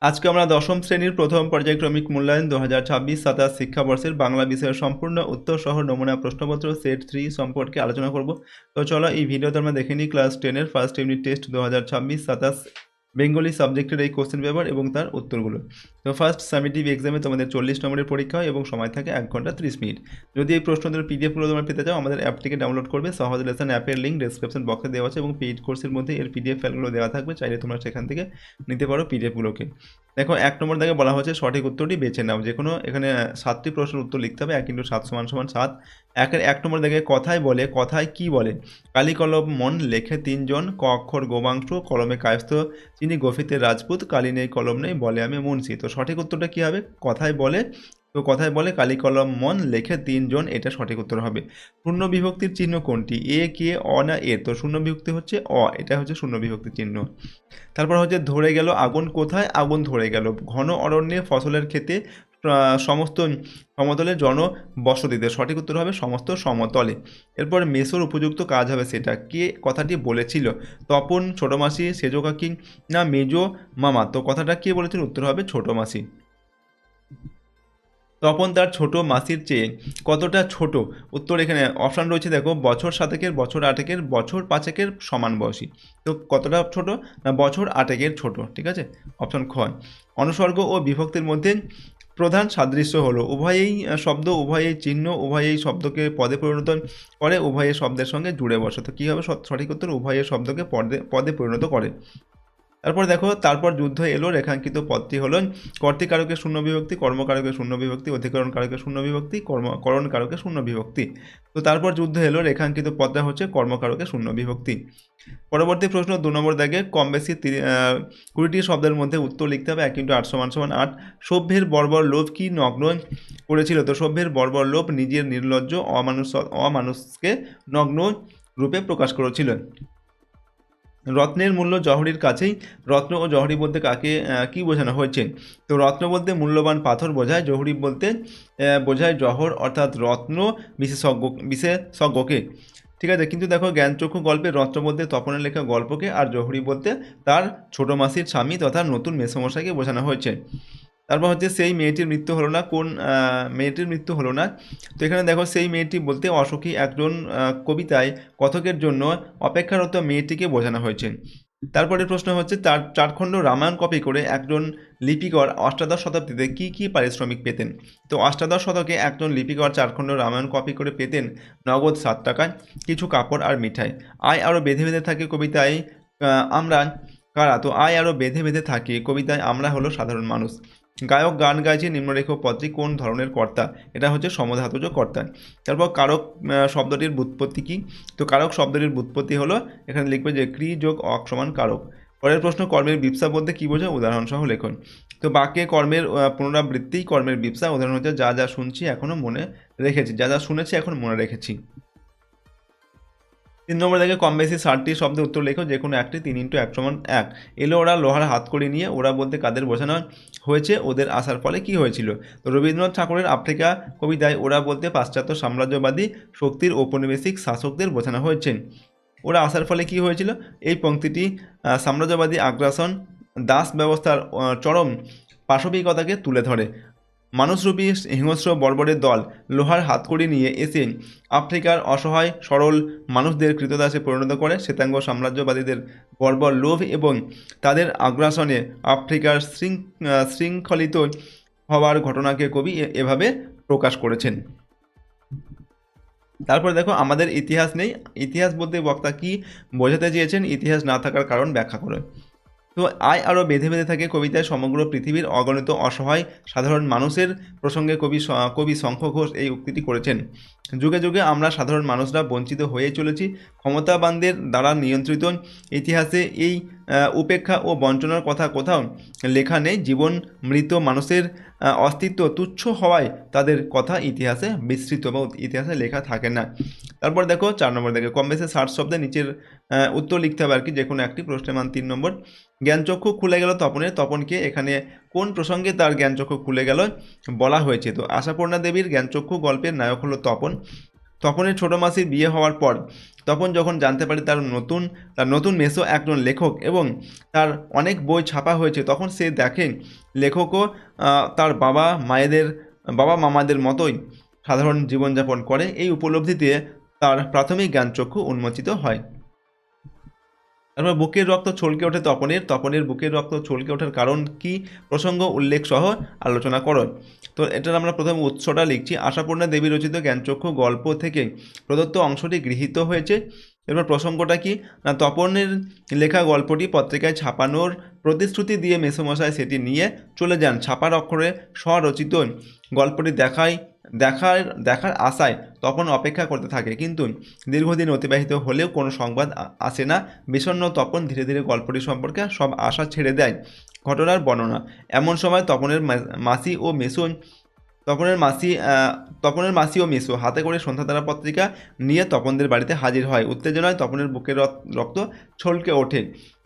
আজকে আমরা দশম শ্রেণীর প্রথম পর্যায়ক্রমিক মূল্যায়ন 2026-27 শিক্ষাবর্ষের বাংলা বিষয়ের সম্পূর্ণ উত্তর সহ নমুনা প্রশ্নপত্র সেট 3 সম্পর্কে আলোচনা করব। তো চলো এই ভিডিওতে আমরা দেখে নিই ক্লাস 10-এর ফার্স্ট ইউনিট টেস্ট 2026-27 বেঙ্গলি সাবজেক্টের এই কোশ্চেন পেপার এবং তার উত্তরগুলো। তো ফার্স্ট সামেটিভ এক্সামে তোমাদের 40 নম্বরের পরীক্ষা হয় এবং সময় থাকে 1 ঘন্টা 30 মিনিট। যদি এই প্রশ্নদের পিডিএফগুলো তোমরা পেতে চাও আমাদের অ্যাপটিকে ডাউনলোড করবে। সহজ লেসন অ্যাপের লিঙ্ক ডেসক্রিপশন বক্সে দেওয়া আছে এবং পেইড কোর্সের মধ্যে এর পিডিএফ ফাইলগুলো দেওয়া থাকবে, চাইলে তোমরা সেখান থেকে নিতে পারো পিডিএফগুলোকে। দেখো 1 নম্বর দাগে বলা হচ্ছে সঠিক উত্তরটি বেছে নাও। যে কোনো এখানে 7টি প্রশ্নের উত্তর লিখতে হবে। 1 × 7 = 7। 1 নম্বর দাগে কথায় বলে, কথায় কি বলে? কালি কলম মন লেখে 3 জন, ক অক্ষর গোমাংস, কলমে কায়স্থ চিনি, গফিতে রাজপুত, কালি নেই কলম নেই বলে আমি মুন্সি। তো সঠিক উত্তরটা কী হবে? কথায় বলে। তো কথায় বলে কালি কলম মন লেখে 3 জন, এটা সঠিক উত্তর হবে। শূন্য বিভক্তির চিহ্ন কোনটি? এ, কে, অ না এ? তো শূন্য বিভক্তি হচ্ছে অ, এটা হচ্ছে শূন্য বিভক্তির চিহ্ন। তারপর হচ্ছে ধরে গেল আগুন কোথায়? আগুন ধরে গেল ঘন অরণ্যে, ফসলের ক্ষেতে, সমস্ত সমতলে, জনবসতিতে। সঠিক উত্তর হবে সমস্ত সমতলে। এরপর মেসোর উপযুক্ত কাজ হবে সেটা। কে কথাটি বলেছিল? তপন, ছোটো মাসি, সেজো কাকি না মেজো মামা? তো কথাটা কে বলেছিল? উত্তর হবে ছোটো মাসি। তপন তার ছোট মাসির চেয়ে কতটা ছোট? উত্তর এখানে অপশান রয়েছে, দেখো বছর 7 বছর 8 বছর 5 সমান বয়সী। তো কতটা ছোট? না বছর 8 ছোট, ঠিক আছে, অপশান খ। অনুসর্গ ও বিভক্তির মধ্যে প্রধান সাদৃশ্য হলো উভয়েই শব্দ, উভয়েই চিহ্ন, উভয়েই শব্দকে পদে পরিণত করে, উভয়ের শব্দের সঙ্গে জুড়ে বসে। তো কী হবে সঠিক উত্তর? উভয়ের শব্দকে পদে পরিণত করে। তারপর দেখো তারপর যুদ্ধ এলো, রেখাঙ্কিত পদটি হলো কর্তৃকারকের শূন্য বিভক্তি, কর্মকারকের শূন্য বিভক্তি, অধিকরণ কারকের শূন্য বিভক্তি, করণ কারকের শূন্য বিভক্তি। তো তারপর যুদ্ধ এলো, রেখাঙ্কিত পদটা হচ্ছে কর্মকারকের শূন্য বিভক্তি। পরবর্তী প্রশ্ন 2 নম্বর দাগে কম বেশি 20টি শব্দের মধ্যে উত্তর লিখতে হবে। 1 × 8 = 8। সভ্যের বর্বর লোভ কি নগ্ন করেছিল? তো সভ্যের বর্বর লোভ নিজের নির্লজ্জ অমানুষকে নগ্ন রূপে প্রকাশ করেছিল। রত্নের মূল্য জহরির কাছেই। রত্ন ও জহরি বলতে কাকে কি বোঝানো হয়েছে? তো রত্ন বলতে মূল্যবান পাথর বোঝায়, জহরি বলতে বোঝায় জহর অর্থাৎ রত্ন বিশেষজ্ঞকে, ঠিক আছে। কিন্তু দেখো জ্ঞানচক্ষু গল্পে রত্ন বলতে তপনের লেখা গল্পকে, আর জহরি বলতে তার ছোটো মাসির স্বামী তথা নতুন মেসোমশাইকে বোঝানো হয়েছে। তারপর হচ্ছে সেই মেয়েটির মৃত্যু হলো না। কোন মেয়েটির মৃত্যু হলো না? তো এখানে দেখো সেই মেয়েটি বলতে অসুখী একজন কবিতায় কথকের জন্য অপেক্ষারত মেয়েটিকে বোঝানো হয়েছে। তারপরের প্রশ্ন হচ্ছে তার 4 খণ্ড রামায়ণ কপি করে একজন লিপিকর অষ্টাদশ শতাব্দীতে কী কী পারিশ্রমিক পেতেন? তো অষ্টাদশ শতকে একজন লিপিকর 4 খণ্ড রামায়ণ কপি করে পেতেন নগদ 7 টাকা, কিছু কাপড় আর মিঠাই। আয় আরও বেঁধে বেঁধে থাকে কবিতায় আমরা কারা? তো আয় আরও বেঁধে বেঁধে থাকে কবিতায় আমরা হলো সাধারণ মানুষ। গায়ক গান গাইছে নিম্নরেখ পদটি কোন ধরনের কর্তা? এটা হচ্ছে সমধাতুজ কর্তা। তারপর কারক শব্দটির ব্যুৎপত্তি কী? তো কারক শব্দটির ব্যুৎপত্তি হলো, এখানে লিখবে যে ক্রি যোগ অক সমান কারক। পরের প্রশ্ন কর্মের বিপসা বলতে কী বোঝায়? উদাহরণসহ লেখন। তো বাক্যে কর্মের পুনরাবৃত্তিই কর্মের বিপসা। উদাহরণ হচ্ছে যা যা শুনছি এখনও মনে রেখেছি, যা যা শুনেছি এখন মনে রেখেছি। 3 নম্বর দাগে কম বেশি 60টি শব্দের উত্তর লেখো, যে কোনো একটি। 3 × 1 = 1। এলো ওরা লোহার হাতকড়ি নিয়ে, ওরা বলতে কাদের বোঝানো হয়েছে? ওদের আসার ফলে কি হয়েছিল? তো রবীন্দ্রনাথ ঠাকুরের আফ্রিকা কবিতায় ওরা বলতে পাশ্চাত্য সাম্রাজ্যবাদী শক্তির ঔপনিবেশিক শাসকদের বোঝানো হয়েছে। ওরা আসার ফলে কি হয়েছিল? এই পংক্তিটি সাম্রাজ্যবাদী আগ্রাসন, দাস ব্যবস্থার চরম পাশবিকতাকে তুলে ধরে। মানুষরূপী হিংস্র বর্বরের দল লোহার হাতকড়ি নিয়ে এসে আফ্রিকার অসহায় সরল মানুষদের কৃতদাসে পরিণত করে। শ্বেতাঙ্গ সাম্রাজ্যবাদীদের বর্বর লোভ এবং তাদের আগ্রাসনে আফ্রিকার শৃঙ্খলিত হওয়ার ঘটনাকে কবি এভাবে প্রকাশ করেছেন। তারপরে দেখো আমাদের ইতিহাস নেই। ইতিহাস বলতে বক্তা কি বোঝাতে চেয়েছেন? ইতিহাস না থাকার কারণ ব্যাখ্যা করে। তো আয় আরও বেঁধে বেঁধে থাকে কবিতায় সমগ্র পৃথিবীর অগণিত অসহায় সাধারণ মানুষের প্রসঙ্গে কবি শঙ্খ ঘোষ এই উক্তিটি করেছেন। যুগে যুগে আমরা সাধারণ মানুষরা বঞ্চিত হয়ে চলেছি, ক্ষমতাবানদের দ্বারা নিয়ন্ত্রিত। ইতিহাসে এই উপেক্ষা ও বঞ্চনার কথা কোথাও লেখা নেই। জীবন মৃত মানুষের অস্তিত্ব তুচ্ছ হওয়ায় তাদের কথা ইতিহাসে বিস্তৃত বা ইতিহাসে লেখা থাকে না। তারপর দেখো 4 নম্বর দেখে কম বেশি 60 শব্দে নিচের উত্তর লিখতে হবে আর কি, যে কোনো একটি। প্রশ্নের মান 3 নম্বর। জ্ঞানচক্ষু খুলে গেল তপনের, তপনকে এখানে কোন প্রসঙ্গে তার জ্ঞানচক্ষু খুলে গেল বলা হয়েছে? তো আশাপূর্ণা দেবীর জ্ঞানচক্ষু গল্পের নায়ক হলো তপন। তপনের ছোটো মাসির বিয়ে হওয়ার পর তপন যখন জানতে পারে তার নতুন মেসো একজন লেখক এবং তার অনেক বই ছাপা হয়েছে, তখন সে দেখে লেখকও তার বাবা মামাদের মতোই সাধারণ জীবনযাপন করে। এই উপলব্ধিতে তার প্রাথমিক জ্ঞানচক্ষু উন্মোচিত হয়। তারপর বুকের রক্ত ছলকে ওঠে তপনের বুকের রক্ত ছলকে ওঠার কারণ কি প্রসঙ্গ উল্লেখ সহ আলোচনা করো। তো এটার আমরা প্রথম উৎসটা লিখছি। আশাপূর্ণা দেবী রচিত জ্ঞানচক্ষু গল্প থেকে প্রদত্ত অংশটি গৃহীত হয়েছে। এরপর প্রসঙ্গটা কি না, তপনের লেখা গল্পটি পত্রিকায় ছাপানোর প্রতিশ্রুতি দিয়ে মেসোমশাই সেটি নিয়ে চলে যান। ছাপার অক্ষরে স্বরচিত গল্পটি দেখার আশায় তপন অপেক্ষা করতে থাকে, কিন্তু দীর্ঘদিন অতিবাহিত হলেও কোনো সংবাদ আসে না। বিষণ্ণ তপন ধীরে ধীরে গল্পটি সম্পর্কে সব আশা ছেড়ে দেয়। ঘটনার বর্ণনা। এমন সময় তপনের মাসি ও মেসো হাতে করে সন্ধ্যাতারা পত্রিকা নিয়ে তপনদের বাড়িতে হাজির হয়। উত্তেজনায় তপনের বুকের রক্ত ছলকে ওঠে।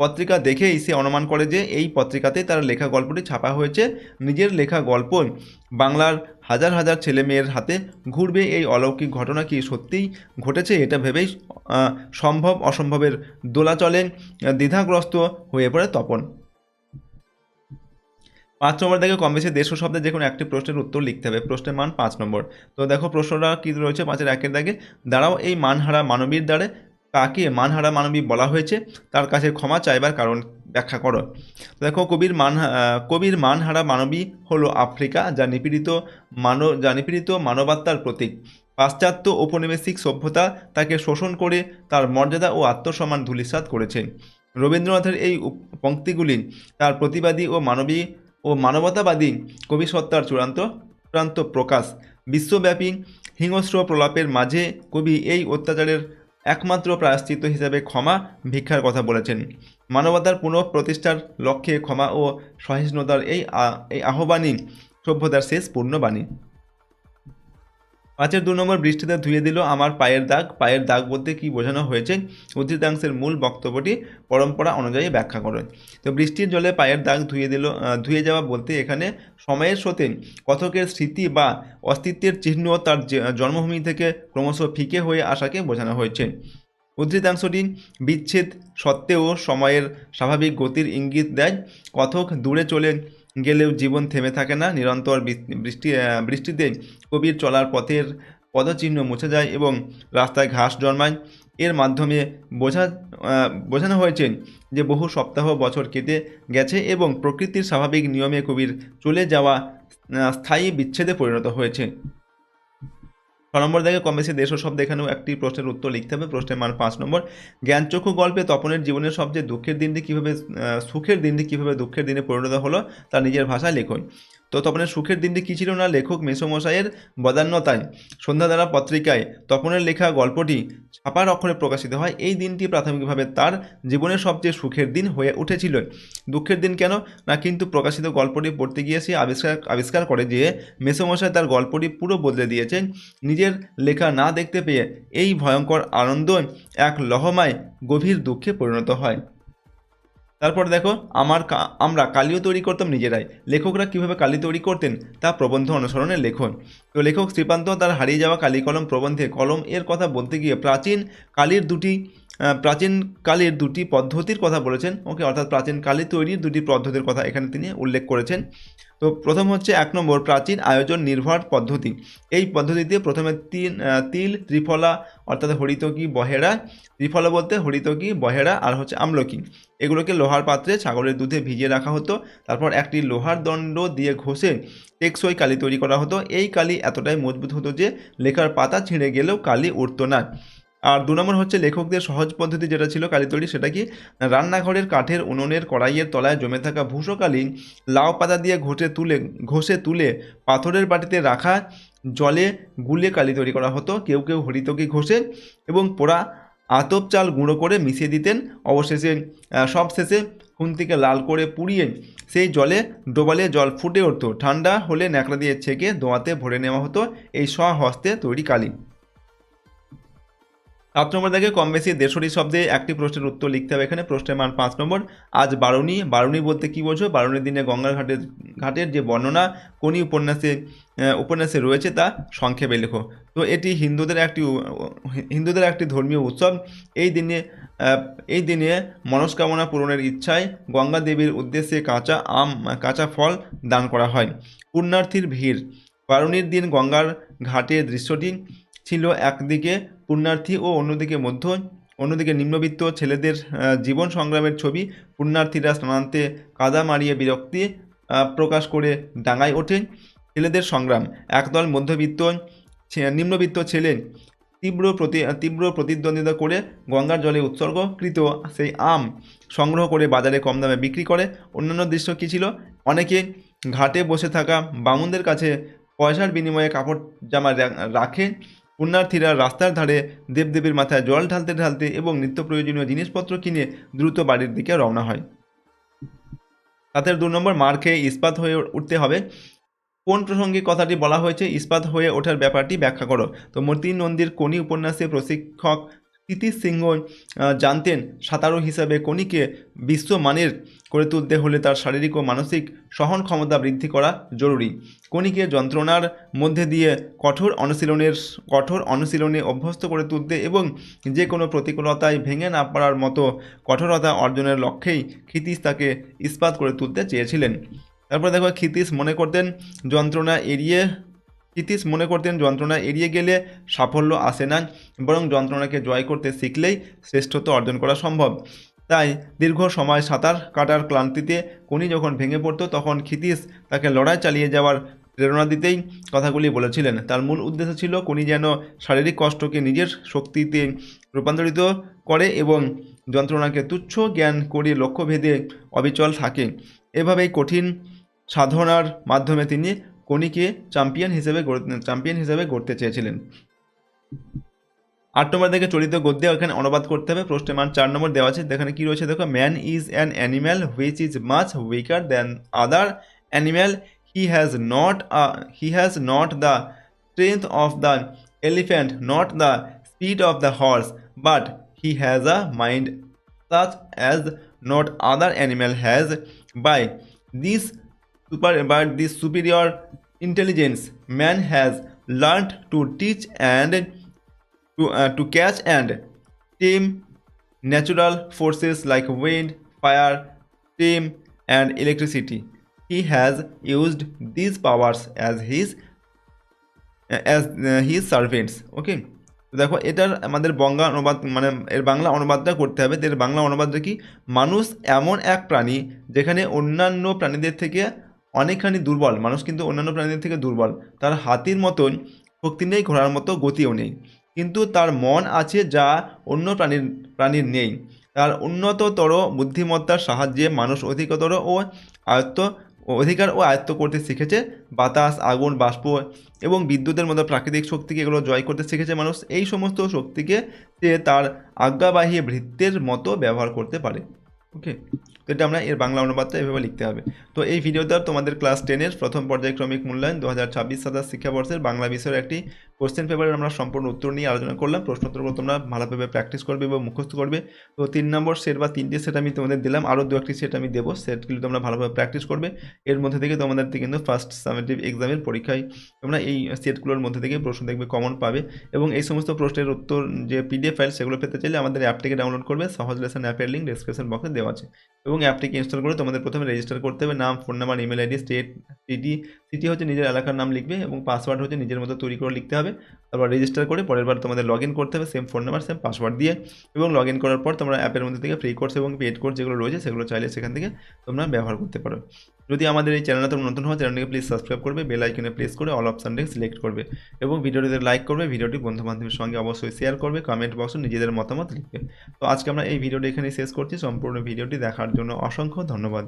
পত্রিকা দেখেই সে অনুমান করে যে এই পত্রিকাতেই তার লেখা গল্পটি ছাপা হয়েছে। নিজের লেখা গল্প বাংলার হাজার হাজার ছেলে মেয়ের হাতে ঘুরবে, এই অলৌকিক ঘটনা কি সত্যিই ঘটেছে, এটা ভেবেই সম্ভব অসম্ভবের দোলাচলে দ্বিধাগ্রস্ত হয়ে পড়ে তপন। 5 নম্বর থেকে কম বেশি 150 শব্দে যে কোনো একটি প্রশ্নের উত্তর লিখতে হবে। প্রশ্নের মান 5 নম্বর। তো দেখো প্রশ্নটা কী রয়েছে 5-এর 1-এর দাগে। দাঁড়াও, এই মানহারা মানবীর দ্বারে কাকে মানহারা মানবী বলা হয়েছে, তার কাছে ক্ষমা চাইবার কারণ ব্যাখ্যা করো। দেখো কবির মানহারা মানবী হলো আফ্রিকা, যা নিপীড়িত মানবাত্মার প্রতীক। পাশ্চাত্য ঔপনিবেশিক সভ্যতা তাকে শোষণ করে তার মর্যাদা ও আত্মসম্মান ধূলিসাৎ করেছে। রবীন্দ্রনাথের এই পংক্তিগুলি তার প্রতিবাদী ও মানবতাবাদী কবিসত্তার চূড়ান্ত প্রকাশ। বিশ্বব্যাপী হিংস্র প্রলাপের মাঝে কবি এই অত্যাচারের একমাত্র প্রায়শ্চিত্ত হিসাবে ক্ষমা ভিক্ষার কথা বলেছেন। মানবতার পুনঃপ্রতিষ্ঠার লক্ষ্যে ক্ষমা ও সহিষ্ণুতার এই আহ্বানই সভ্যতার শেষ পূর্ণবাণী। 5-এর 2 নম্বর, বৃষ্টিতে ধুয়ে দিল আমার পায়ের দাগ। পায়ের দাগ বলতে কী বোঝানো হয়েছে, উদ্ধৃতাংশের মূল বক্তব্যটি পরম্পরা অনুযায়ী ব্যাখ্যা করো। তো বৃষ্টির জলে পায়ের দাগ ধুয়ে যাওয়া বলতে এখানে সময়ের সাথে কথকের স্মৃতি বা অস্তিত্বের চিহ্ন তার জন্মভূমি থেকে ক্রমশ ফিকে হয়ে আসাকে বোঝানো হয়েছে। উদ্ধৃতাংশটি বিচ্ছেদ সত্ত্বেও সময়ের স্বাভাবিক গতির ইঙ্গিত দেয়। কথক দূরে চলে গেলেও জীবন থেমে থাকে না। নিরন্তর বৃষ্টিতে কবির চলার পথের পদচিহ্ন মুছে যায় এবং রাস্তায় ঘাস জন্মায়। এর মাধ্যমে বোঝানো হয়েছে যে বহু সপ্তাহ বছর কেটে গেছে এবং প্রকৃতির স্বাভাবিক নিয়মে কবির চলে যাওয়া স্থায়ী বিচ্ছেদে পরিণত হয়েছে। 6 নম্বর থেকে কম বেশি 150 শব্দ এখানেও একটি প্রশ্নের উত্তর লিখতে হবে। প্রশ্নের মান 5 নম্বর। জ্ঞানচক্ষু গল্পে তপনের জীবনের সবচেয়ে সুখের দিনটি কীভাবে দুঃখের দিনে পরিণত হলো তা নিজের ভাষায় লেখুন। তো তপনের সুখের দিনটি কী ছিল না, লেখক মেসোমশাইয়ের বদান্যতায় সন্ধ্যাতারা পত্রিকায় তপনের লেখা গল্পটি ছাপার অক্ষরে প্রকাশিত হয়। এই দিনটি প্রাথমিকভাবে তার জীবনের সবচেয়ে সুখের দিন হয়ে উঠেছিল। দুঃখের দিন কেন না, কিন্তু প্রকাশিত গল্পটি পড়তে গিয়ে সে আবিষ্কার করে যে মেসোমশাই তার গল্পটি পুরো বদলে দিয়েছেন। নিজের লেখা না দেখতে পেয়ে এই ভয়ঙ্কর আনন্দ এক লহমায় গভীর দুঃখে পরিণত হয়। তারপর দেখো, আমরা কালিও তৈরি করতাম নিজেরাই। লেখকরা কীভাবে কালি তৈরি করতেন তা প্রবন্ধ অনুসরণে লেখন। তো লেখক শ্রীপান্ত তার হারিয়ে যাওয়া কালি কলম প্রবন্ধে কলম এর কথা বলতে গিয়ে প্রাচীন কালের দুটি পদ্ধতির কথা বলেছেন। অর্থাৎ প্রাচীন কালি তৈরির দুটি পদ্ধতির কথা এখানে তিনি উল্লেখ করেছেন। তো প্রথম হচ্ছে 1 নম্বর, প্রাচীন আয়োজন নির্ভর পদ্ধতি। এই পদ্ধতিতে প্রথমে তিল, ত্রিফলা অর্থাৎ হরিতকি, বহেড়া, ত্রিফলা বলতে হরিতকি, বহেড়া আর হচ্ছে আমলকি, এগুলোকে লোহার পাত্রে ছাগলের দুধে ভিজিয়ে রাখা হতো। তারপর একটি লোহার দণ্ড দিয়ে ঘষে টেকসই কালি তৈরি করা হতো। এই কালি এতটাই মজবুত হতো যে লেখার পাতা ছিঁড়ে গেলেও কালি উঠতো না। আর 2 নম্বর হচ্ছে লেখকদের সহজ পদ্ধতি যেটা ছিল কালি তৈরি, সেটা কি, রান্নাঘরের কাঠের উনুনের কড়াইয়ের তলায় জমে থাকা ভূষো কালি লাউ পাতা দিয়ে ঘষে তুলে পাথরের বাটিতে রাখা জলে গুলে কালি তৈরি করা হতো। কেউ কেউ হরিতকি ঘষে এবং পোড়া আতপ চাল গুঁড়ো করে মিশিয়ে দিতেন। সবশেষে খুন্তিকে লাল করে পুড়িয়ে সেই জলে ডোবালে জল ফুটে উঠত। ঠান্ডা হলে ন্যাকড়া দিয়ে ছেঁকে দোঁয়াতে ভরে নেওয়া হতো এই স্বহস্তে তৈরি কালি। 7 নম্বর থেকে কম বেশি 150 শব্দে একটি প্রশ্নের উত্তর লিখতে হবে। এখানে প্রশ্নের মান 5 নম্বর। আজ বারুণী বলতে কী বোঝো? বারুণীর দিনে গঙ্গার ঘাটে ঘাটের যে বর্ণনা কোনি উপন্যাসে রয়েছে তা সংক্ষেপে লেখো। তো এটি হিন্দুদের একটি ধর্মীয় উৎসব। এই দিনে মনস্কামনা পূরণের ইচ্ছায় গঙ্গা দেবীর উদ্দেশ্যে কাঁচা ফল দান করা হয়। পুণ্যার্থীর ভিড়। বারুণীর দিন গঙ্গার ঘাটের দৃশ্যটি ছিল একদিকে পুণ্যার্থী ও অন্যদিকে নিম্নবিত্ত ছেলেদের জীবন সংগ্রামের ছবি। পুণ্যার্থীরা স্নানান্তে কাদা মারিয়ে বিরক্তি প্রকাশ করে ডাঙায় ওঠে। ছেলেদের সংগ্রাম। একদল নিম্নবিত্ত ছেলে তীব্র প্রতিদ্বন্দ্বিতা করে গঙ্গার জলে উৎসর্গকৃত সেই আম সংগ্রহ করে বাজারে কম দামে বিক্রি করে। অন্যান্য দৃশ্য কী ছিল? অনেকে ঘাটে বসে থাকা বামুনদের কাছে পয়সার বিনিময়ে কাপড় জামা রাখে। পুণ্যার্থীরা রাস্তার ধারে দেবদেবীর মাথায় জল ঢালতে এবং নিত্য প্রয়োজনীয় জিনিসপত্র কিনে দ্রুত বাড়ির দিকে রওনা হয়। তাতে 2 নম্বর, মার খেয়ে ইস্পাত হয়ে উঠতে হবে। কোন প্রসঙ্গে কথাটি বলা হয়েছে? ইস্পাত হয়ে ওঠার ব্যাপারটি ব্যাখ্যা করো। তো মতি নন্দীর কোনি উপন্যাসে প্রশিক্ষক ক্ষিতিশ সিংহ জানতেন সাঁতারু হিসাবে কোনিকে বিশ্বমানের করে তুলতে হলে তার শারীরিক ও মানসিক সহন ক্ষমতা বৃদ্ধি করা জরুরি। কোনিকে যন্ত্রণার মধ্যে দিয়ে কঠোর অনুশীলনে অভ্যস্ত করে তুলতে এবং যে কোনো প্রতিকূলতায় ভেঙে না পড়ার মতো কঠোরতা অর্জনের লক্ষ্যেই ক্ষিতিশ তাকে ইস্পাত করে তুলতে চেয়েছিলেন। তারপর দেখো, ক্ষিতিশ মনে করতেন যন্ত্রণা এড়িয়ে গেলে সাফল্য আসে না, বরং যন্ত্রণাকে জয় করতে শিখলেই শ্রেষ্ঠত্ব অর্জন করা সম্ভব। তাই দীর্ঘ সময় সাঁতার কাটার ক্লান্তিতে কোনি যখন ভেঙে পড়তো তখন ক্ষিতিশ তাকে লড়াই চালিয়ে যাওয়ার প্রেরণা দিতেই কথাগুলি বলেছিলেন। তার মূল উদ্দেশ্য ছিল কোনি যেন শারীরিক কষ্টকে নিজের শক্তিতে রূপান্তরিত করে এবং যন্ত্রণাকে তুচ্ছ জ্ঞান করে লক্ষ্যভেদে অবিচল থাকে। এভাবেই কঠিন সাধনার মাধ্যমে তিনি কোনিকে চ্যাম্পিয়ন হিসেবে গড়তে চেয়েছিলেন। 8 নম্বর থেকে চলিত গদ্যে এখানে অনুবাদ করতে হবে। প্রশ্নের মান 4 নম্বর দেওয়া আছে। এখানে কি রয়েছে দেখো, man is an animal which is much weaker than other animal. He has not the strength of the elephant, not the speed of the horse, but he has a mind such as not other animal has. By this superior intelligence, man has learned to teach and to catch and tame natural forces like wind, fire, steam, and electricity. He has used these powers as his servants. ওকে, দেখো এটার আমাদের এর বাংলা অনুবাদটা করতে হবে। এর বাংলা অনুবাদটা কি? মানুষ এমন এক প্রাণী যেখানে অন্যান্য প্রাণীদের থেকে অনেকখানি দুর্বল। মানুষ কিন্তু অন্যান্য প্রাণীদের থেকে দুর্বল। তার হাতির মতন শক্তি নেই, ঘোড়ার মতো গতিও নেই, কিন্তু তার মন আছে যা অন্য প্রাণীর নেই। তার উন্নততর বুদ্ধিমত্তার সাহায্যে মানুষ অধিকার ও আয়ত্ত করতে শিখেছে। বাতাস, আগুন, বাষ্প এবং বিদ্যুতের মতো প্রাকৃতিক শক্তিকে এগুলো জয় করতে শিখেছে মানুষ। এই সমস্ত শক্তিকে সে তার আজ্ঞাবাহী ভৃত্যের মতো ব্যবহার করতে পারে। ওকে, তো এটা আমরা এর বাংলা অনুবাদটা এভাবে লিখতে হবে। তো এই ভিডিওটা তোমাদের ক্লাস 10-এর প্রথম পর্যায়ক্রমিক মূল্যায়ন 2026-27 শিক্ষাবর্ষের বাংলা বিষয়ের একটি কোশ্চেন পেপারের আমরা সম্পূর্ণ উত্তর নিয়ে আলোচনা করলাম। প্রশ্নোত্তরগুলো তোমরা ভালোভাবে প্র্যাকটিস করবে এবং মুখস্থ করবে। তো 3 নম্বর সেট বা 3টে সেট আমি তোমাদের দিলাম, আরও 2-1টি সেট আমি দেবো। সেটগুলি তোমরা ভালোভাবে প্র্যাকটিস করবে। এর মধ্যে থেকে তোমাদের কিন্তু ফার্স্ট সামেটিভ এক্সামের পরীক্ষায় তোমরা এই সেটগুলোর মধ্যে থেকে প্রশ্ন দেখবে কমন পাবে। এবং এই সমস্ত প্রশ্নের উত্তর যে PDF ফাইল সেগুলো পেতে চাইলে আমাদের অ্যাপটিকে ডাউনলোড করবে। সহজ লেসন অ্যাপের লিঙ্ক ডেসক্রিপশন বক্সে দেওয়া আছে। এবং অ্যাপটিকে ইনস্টল করে তোমাদের প্রথমে রেজিস্টার করতে হবে। নাম, phone number, email ID, city হচ্ছে নিজের এলাকার নাম লিখবে এবং পাসওয়ার্ড হচ্ছে নিজের মতো তৈরি করে লিখতে হবে। তারপর রেজিস্টার করে পরের বার তোমাদের লগ ইন করতে হবে same phone number same password দিয়ে। এবং লগ ইন করার পর তোমরা অ্যাপের মধ্যে থেকে ফ্রি কোর্স এবং পেড কোর্স যেগুলো রয়েছে সেগুলো চাইলে সেখান থেকে তোমরা ব্যবহার করতে পারো। যদি আমাদের এই চ্যানেলে তোমরা নতুন হও, চ্যানেলটিকে প্লিজ সাবস্ক্রাইব করবে, বেল আইকনে প্রেস করে অল অপশানটিকে সিলেক্ট করবে এবং ভিডিওটিতে লাইক করবে। ভিডিওটি বন্ধুবান্ধবের সঙ্গে অবশ্যই শেয়ার করবে, কমেন্ট বক্সে নিজেদের মতামত লিখবে। তো আজকে আমরা এই ভিডিওটি এখানে শেষ করছি। সম্পূর্ণ ভিডিওটি দেখার জন্য অসংখ্য ধন্যবাদ।